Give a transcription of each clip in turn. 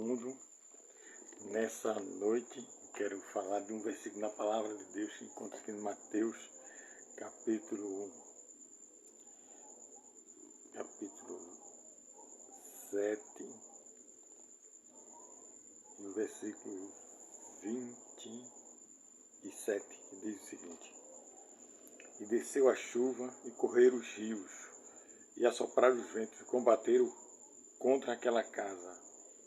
mundo. Nessa noite quero falar de um versículo na palavra de Deus que encontra aqui em Mateus, capítulo 7, no versículo 27, que diz o seguinte: E desceu a chuva, e correram os rios, e assopraram os ventos, e combateram contra aquela casa,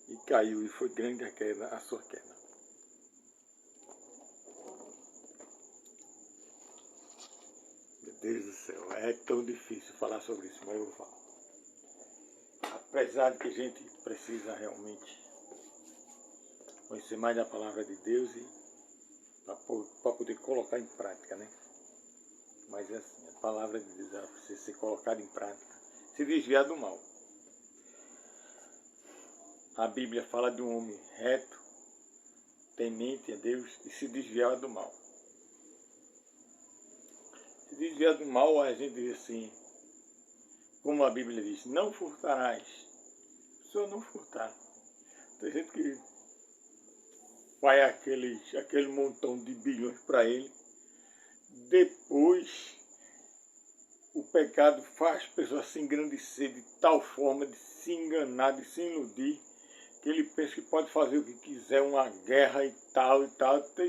e caiu, e foi grande a sua queda. Meu Deus do céu, é tão difícil falar sobre isso, mas eu vou falar. Apesar de que a gente precisa realmente conhecer mais da palavra de Deus e para poder colocar em prática, né? Mas é assim, a palavra de Deus precisa ser colocada em prática, se desviar do mal. A Bíblia fala de um homem reto, temente a Deus e se desviar do mal. Se desviar do mal, a gente diz assim, como a Bíblia diz, não furtarás. A pessoa não furtar. Tem gente que vai aquele montão de bilhões para ele. Depois, o pecado faz a pessoa se engrandecer de tal forma, de se enganar, de se iludir, que ele pensa que pode fazer o que quiser, uma guerra e tal, e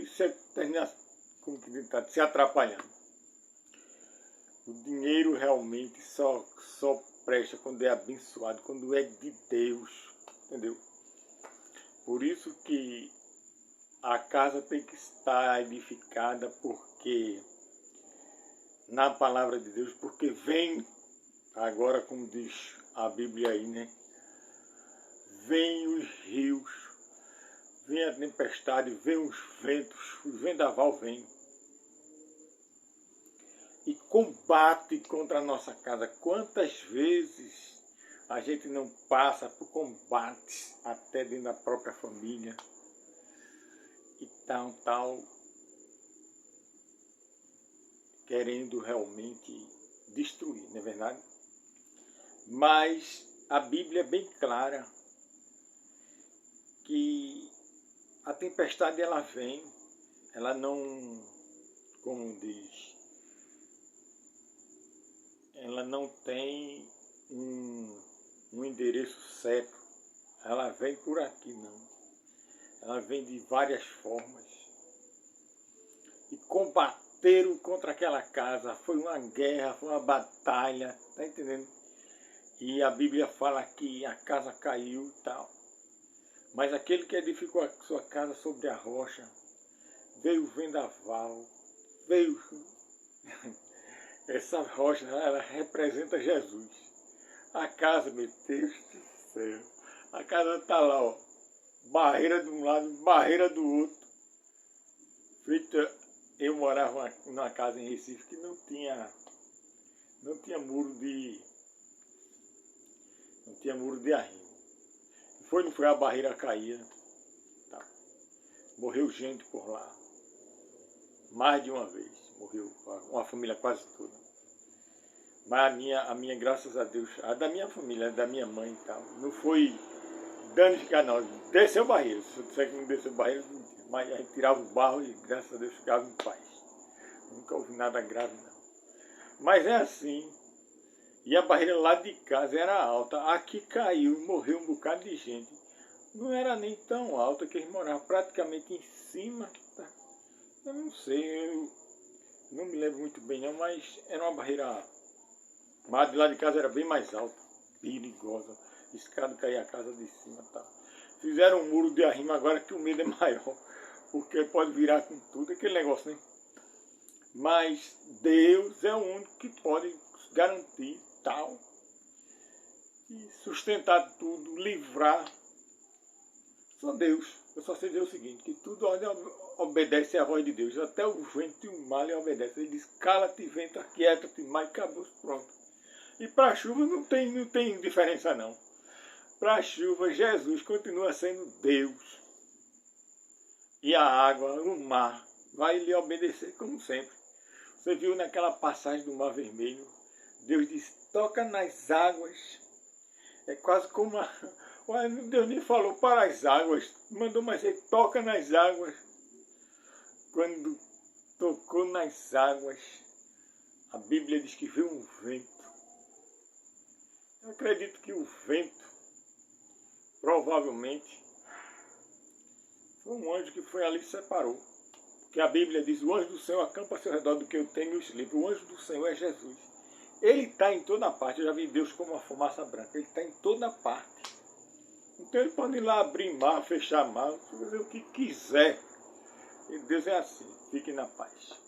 você termina se atrapalhando. O dinheiro realmente só presta quando é abençoado, quando é de Deus, entendeu? Por isso que a casa tem que estar edificada, porque na palavra de Deus, porque vem, agora como diz a Bíblia aí, né? Vem os rios, vem a tempestade, vem os ventos, o vendaval vem e combate contra a nossa casa. Quantas vezes a gente não passa por combates até dentro da própria família e tal, querendo realmente destruir, não é verdade? Mas a Bíblia é bem clara que a tempestade ela vem, ela não, como diz, ela não tem um endereço certo, ela vem por aqui não, ela vem de várias formas. E combateram contra aquela casa, foi uma guerra, foi uma batalha, tá entendendo? E a Bíblia fala que a casa caiu e tal. Mas aquele que edificou a sua casa sobre a rocha, veio o vendaval, veio... Essa rocha, ela representa Jesus. A casa, meu Deus do céu, a casa está lá, ó, barreira de um lado, barreira do outro. Eu morava numa casa em Recife que não tinha muro de arrimo. Não foi a barreira cair, tá. Morreu gente por lá, mais de uma vez, morreu uma família quase toda. Mas a minha, graças a Deus, a da minha família, da minha mãe e tal, não foi danificar não, desceu barreira. Se eu disser que não desceu barreira, mas a gente tirava o barro e graças a Deus ficava em paz. Nunca houve nada grave não. Mas é assim. E a barreira lá de casa era alta. Aqui caiu e morreu um bocado de gente. Não era nem tão alta, que eles moravam praticamente em cima. Tá? Eu não sei, eu não me lembro muito bem não, mas era uma barreira. Mas de lá de casa era bem mais alta, perigosa. Escada caía a casa de cima. Tá? Fizeram um muro de arrimo agora que o medo é maior. Porque pode virar com tudo, aquele negócio, né? Mas Deus é o único que pode garantir tal, e sustentar tudo, livrar. Só Deus. Eu só sei dizer o seguinte, que tudo obedece à voz de Deus, até o vento e o mar lhe obedecem. Ele diz, cala-te, vento, aquieta-te, mar, e acabou, pronto. E para a chuva não tem diferença não. Para a chuva, Jesus continua sendo Deus. E a água, o mar, vai lhe obedecer como sempre. Você viu naquela passagem do Mar Vermelho, Deus diz, toca nas águas. É quase como Deus nem falou para as águas, mandou mais ele toca nas águas. Quando tocou nas águas, a Bíblia diz que veio um vento. Eu acredito que o vento, provavelmente, foi um anjo que foi ali e separou. Porque a Bíblia diz, o anjo do Senhor acampa ao seu redor do que eu tenho e os livre. O anjo do Senhor é Jesus. Ele está em toda parte. Eu já vi Deus como uma fumaça branca. Ele está em toda parte. Então ele pode ir lá abrir mar, fechar mar, fazer o que quiser. E Deus é assim. Fique na paz.